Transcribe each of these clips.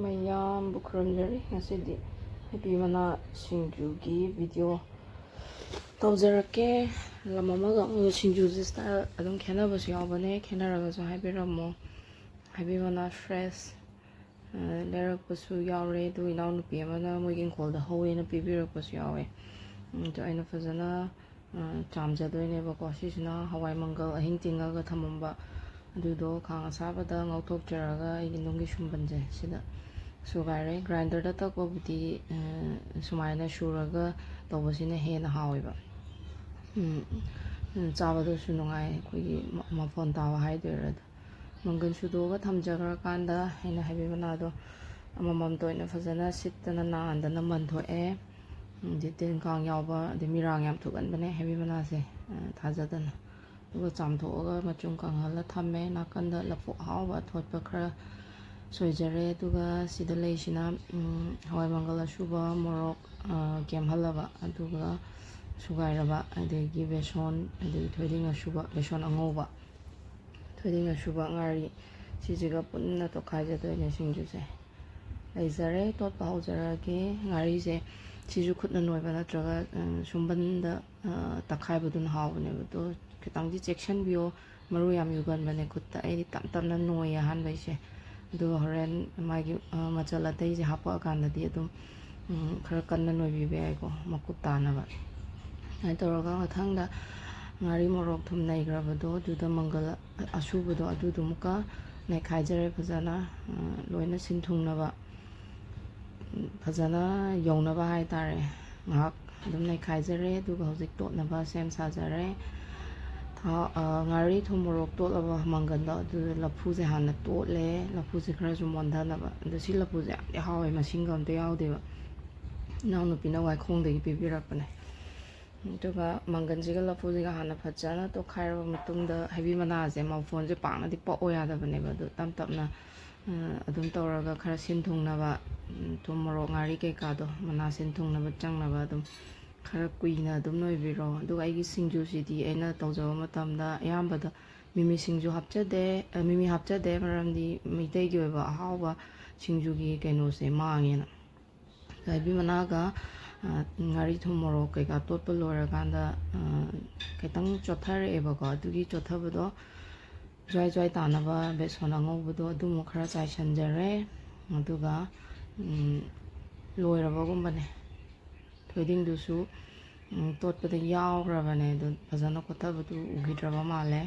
ꯃꯌꯥꯝꯕꯨ ꯈꯨꯔꯨꯝꯖꯔꯤ ꯉꯁꯤꯗꯤ ꯍꯩꯕꯤ ꯃꯅꯥ ꯁꯤꯡꯖꯨꯒꯤ ꯚꯤꯗꯤꯑꯣ ꯇꯧꯖꯔꯛꯀꯦ. ꯂꯝ ꯑꯃꯒ ꯑꯃꯒ ꯁꯤꯡꯖꯨꯁꯦ ꯁ꯭ꯇꯥꯏꯜ ꯑꯗꯨꯝ ꯈꯦꯠꯅꯕꯁꯨ ꯌꯥꯎꯕꯅꯦ. ꯈꯦꯠꯅꯔꯒꯁꯨ ꯍꯥꯏꯕꯤꯔꯝꯃꯣ. ꯍꯩꯕꯤ ꯃꯅꯥ ꯐ꯭ꯔꯦꯁ ꯂꯩꯔꯛꯄꯁꯨ ꯌꯥꯎꯔꯦ. ꯑꯗꯨ ꯏꯅꯥꯎꯅꯨꯄꯤ ꯑꯃꯅ ꯃꯣꯏꯒꯤ ꯏꯪꯈꯣꯜꯗ ꯍꯧꯋꯦꯅ ꯄꯤꯕꯤꯔꯛꯄꯁꯨ ꯌꯥꯎꯋꯦ. ꯑꯗꯣ ꯑꯩꯅ ꯐꯖꯅ ꯆꯥꯝꯖꯗꯣꯏꯅꯦꯕꯀꯣ. ꯁꯤꯁꯤꯅ ꯍꯋꯥꯏ ꯃꯪꯒꯜ ꯑꯍꯤꯡ ꯇꯤꯡꯉꯒ ꯊꯝꯃꯝꯕ ꯑꯗꯨꯗꯣ ꯈꯥꯡ ꯑꯁꯥꯕꯗ ꯉꯧꯊꯣꯛꯆꯔꯒ ꯑꯩꯒꯤ ꯅꯨꯡꯒꯤ ꯁꯨꯝꯕꯟꯁꯦ ꯁꯤꯗ ꯁꯨꯒꯥꯏꯔꯦ. ꯒ꯭ꯔꯥꯏꯟꯗꯔꯗ ꯇꯛꯄꯕꯨꯗꯤ ꯁꯨꯃꯥꯏꯅ ꯁꯨꯔꯒ ꯇꯧꯕꯁꯤꯅ ꯍꯦꯟꯅ ꯍꯥꯎꯋꯦꯕ. ꯆꯥꯕꯗꯁꯨ ꯅꯨꯡꯉꯥꯏ. ꯑꯩꯈꯣꯏꯒꯤ ꯃꯐꯣꯟ ꯇꯥꯕ ꯍꯥꯏꯗꯣꯏꯔꯥ. ꯃꯪꯒꯟ ꯁꯨꯗꯣꯛꯑꯒ ꯊꯝꯖꯈ꯭ꯔꯀꯥꯟꯗ ꯑꯩꯅ ꯍꯩꯕꯤ ꯃꯅꯥꯗꯣ ꯑꯃꯃꯝꯇ ꯑꯣꯏꯅ ꯐꯖꯅ ꯁꯤꯠꯇꯅ ꯅꯥꯟꯗꯅ ꯃꯟꯊꯣꯛꯑꯦ. ꯇꯤꯟ ꯀꯥꯡ ꯌꯥꯎꯕ ꯑꯗꯩ ꯃꯤꯔꯥꯡ ꯌꯥꯝ ꯊꯨꯒꯟꯕꯅꯦ ꯍꯩꯕꯤ ꯃꯅꯥꯁꯦ, ꯊꯥꯖꯗꯅ. ꯑꯗꯨꯒ ꯆꯥꯝꯊꯣꯛꯑꯒ ꯃꯆꯨꯝ ꯀꯪꯍꯜꯂ ꯊꯝꯃꯦ. ꯅꯥꯀꯟꯗ ꯂꯐꯨ ꯑꯍꯥꯎꯕ ꯑꯊꯣꯠꯄ ꯈꯔ ꯁꯣꯏꯖꯔꯦ. ꯑꯗꯨꯒ ꯁꯤꯗ ꯂꯩꯁꯤꯅ ꯍꯋꯥꯏ ꯃꯪꯒꯜ ꯑꯁꯨꯕ, ꯃꯣꯔꯣꯛ ꯀꯦꯝꯍꯜꯂꯕ ꯑꯗꯨꯒ ꯁꯨꯒꯥꯏꯔꯕ, ꯑꯗꯒꯤ ꯕꯦꯁꯣꯟ, ꯑꯗꯒꯤ ꯊꯣꯏꯗꯤꯡ ꯑꯁꯨꯕ, ꯕꯦꯁꯣꯟ ꯑꯉꯧꯕ, ꯊꯣꯏꯗꯤꯡ ꯑꯁꯨꯕ, ꯉꯥꯔꯤ, ꯁꯤꯁꯤꯒ ꯄꯨꯟꯅ ꯇꯣꯠꯈꯥꯏꯖꯗꯣꯏꯅꯦ ꯁꯤꯡꯖꯨꯁꯦ. ꯂꯩꯖꯔꯦ. ꯇꯣꯠꯄ ꯍꯧꯖꯔꯒꯦ. ꯉꯥꯔꯤꯁꯦ ꯁꯤꯁꯨ ꯈꯨꯠꯅ ꯅꯣꯏꯕ ꯅꯠꯇ꯭ꯔꯒ ꯁꯨꯝꯕꯟꯗ ꯇꯛꯈꯥꯏꯕꯗꯨꯅ ꯍꯥꯎꯕꯅꯦꯕ. ꯑꯗꯣ ꯈꯤꯇꯪꯗꯤ ꯆꯦꯛꯁꯤꯟꯕꯤꯌꯣ, ꯃꯔꯨ ꯌꯥꯝ ꯌꯨꯒꯟꯕꯅꯦ ꯈꯨꯠꯇ. ꯑꯩꯗꯤ ꯇꯞ ꯇꯞꯅ ꯅꯣꯏꯌꯦ ꯑꯍꯥꯟꯕꯩꯁꯦ. ꯑꯗꯨꯒ ꯍꯣꯔꯦꯟ ꯃꯥꯒꯤ ꯃꯆꯜ ꯑꯇꯩꯁꯦ ꯍꯥꯞꯄꯛꯑꯀꯥꯟꯗꯗꯤ ꯑꯗꯨꯝ ꯈꯔ ꯀꯟꯅ ꯅꯣꯏꯕꯤꯕ ꯌꯥꯏꯀꯣ, ꯃꯀꯨꯞ ꯇꯥꯅꯕ. ꯑꯗꯨꯃꯥꯏꯅ ꯇꯧꯔꯒ ꯃꯊꯪꯗ ꯉꯥꯔꯤ ꯃꯣꯔꯣꯛ ꯊꯨꯝ ꯅꯩꯈ꯭ꯔꯕꯗꯣ ꯑꯗꯨꯗ ꯃꯪꯒꯜ ꯑꯁꯨꯕꯗꯣ ꯑꯗꯨꯗꯣ ꯑꯃꯨꯛꯀ ꯅꯩꯈꯥꯏꯖꯔꯦ ꯐꯖꯅ, ꯂꯣꯏꯅ ꯁꯤꯟꯊꯨꯡꯅꯕ, ꯐꯖꯅ ꯌꯧꯅꯕ ꯍꯥꯏꯇꯥꯔꯦ. ꯉꯥꯏꯍꯥꯛ ꯑꯗꯨꯝ ꯅꯩꯈꯥꯏꯖꯔꯦ. ꯑꯗꯨꯒ ꯍꯧꯖꯤꯛ ꯇꯣꯠꯅꯕ ꯁꯦꯝ ꯁꯥꯖꯔꯦ. ꯉꯥꯔꯤ ꯊꯨꯝ ꯃꯣꯔꯣꯛ ꯇꯣꯠꯂꯕ ꯃꯪꯒꯟꯗꯣ ꯑꯗꯨꯗ ꯂꯐꯨꯁꯦ ꯍꯥꯟꯅ ꯇꯣꯠꯂꯦ. ꯂꯐꯨꯁꯦ ꯈꯔꯁꯨ ꯃꯣꯟꯊꯅꯕ. ꯑꯗꯣ ꯁꯤ ꯂꯐꯨꯁꯦ ꯌꯥꯝꯗꯤ ꯍꯥꯎꯋꯦ, ꯃꯁꯤꯡꯒ ꯑꯝꯇ ꯌꯥꯎꯗꯦꯕ. ꯏꯅꯥꯎꯅꯨꯄꯤꯅ ꯋꯥꯏꯈꯣꯡꯗꯒꯤ ꯄꯤꯕꯤꯔꯛꯄꯅꯦ. ꯑꯗꯨꯒ ꯃꯪꯒꯟꯁꯤꯒ ꯂꯐꯨꯁꯤꯒ ꯍꯥꯟꯅ ꯐꯖꯅ ꯇꯣꯠꯈꯥꯏꯔꯕ ꯃꯇꯨꯡꯗ ꯍꯩꯕꯤ ꯃꯅꯥꯁꯦ ꯃꯐꯣꯟꯁꯦ ꯄꯥꯛꯅꯗꯤ ꯄꯛꯑꯣ ꯌꯥꯗꯕꯅꯦꯕ. ꯑꯗꯨ ꯇꯞ ꯇꯞꯅ ꯑꯗꯨꯝ ꯇꯧꯔꯒ ꯈꯔ ꯁꯤꯟꯊꯨꯡꯅꯕ, ꯊꯨꯝ ꯃꯣꯔꯣꯛ ꯉꯥꯔꯤ ꯀꯩꯀꯥꯗꯣ ꯃꯅꯥ ꯁꯤꯟꯊꯨꯡꯅꯕ ꯆꯪꯅꯕ ꯑꯗꯨꯝ ꯈꯔ ꯀꯨꯏꯅ ꯑꯗꯨꯝ ꯅꯣꯏꯕꯤꯔꯣ. ꯑꯗꯨꯒ ꯑꯩꯒꯤ ꯁꯤꯡꯖꯨꯁꯤꯗꯤ ꯑꯩꯅ ꯇꯧꯖꯕ ꯃꯇꯝꯗ ꯑꯌꯥꯝꯕꯗ ꯃꯤꯃꯤ ꯁꯤꯡꯖꯨ ꯍꯥꯞꯆꯗꯦ, ꯃꯤꯃꯤ ꯍꯥꯞꯆꯗꯦ. ꯃꯔꯝꯗꯤ ꯃꯩꯇꯩꯒꯤ ꯑꯣꯏꯕ ꯑꯍꯥꯎꯕ ꯁꯤꯡꯖꯨꯒꯤ ꯀꯩꯅꯣꯁꯦ ꯃꯥꯡꯉꯦꯅ. ꯍꯩꯕꯤ ꯃꯅꯥꯒ ꯉꯥꯔꯤ ꯊꯨꯝ ꯃꯣꯔꯣꯛ ꯀꯩꯀꯥ ꯇꯣꯠꯄ ꯂꯣꯏꯔꯀꯥꯟꯗ ꯈꯤꯇꯪ ꯆꯣꯠꯊꯔꯛꯑꯦꯕꯀꯣ. ꯑꯗꯨꯒꯤ ꯆꯣꯠꯊꯕꯗꯣ ꯖ꯭ꯋꯥꯏ ꯖ꯭ꯋꯥꯏ ꯇꯥꯅꯕ ꯕꯦꯁꯣꯟ ꯑꯉꯧꯕꯗꯣ ꯑꯗꯨꯃꯨꯛꯈꯔ ꯆꯥꯏꯁꯟꯖꯔꯦ. ꯑꯗꯨꯒ ꯂꯣꯏꯔꯕꯒꯨꯝꯕꯅꯦ. ꯊꯣꯏꯗꯤꯡꯗꯨꯁꯨ ꯇꯣꯠꯄꯗ ꯌꯥꯎꯈ꯭ꯔꯕꯅꯦ. ꯑꯗꯨ ꯐꯖꯅ ꯈꯣꯠꯊꯕꯗꯨ ꯎꯈꯤꯗ꯭ꯔꯕ ꯃꯥꯜꯂꯦ.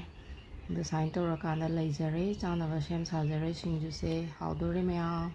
ꯑꯗꯨ ꯁꯨꯃꯥꯏꯅ ꯇꯧꯔꯀꯥꯟꯗ ꯂꯩꯖꯔꯦ. ꯆꯥꯅꯕ ꯁꯦꯝ ꯁꯥꯖꯔꯦ ꯁꯤꯡꯖꯨꯁꯦ. ꯍꯥꯎꯗꯣꯔꯦ ꯃꯌꯥꯝ.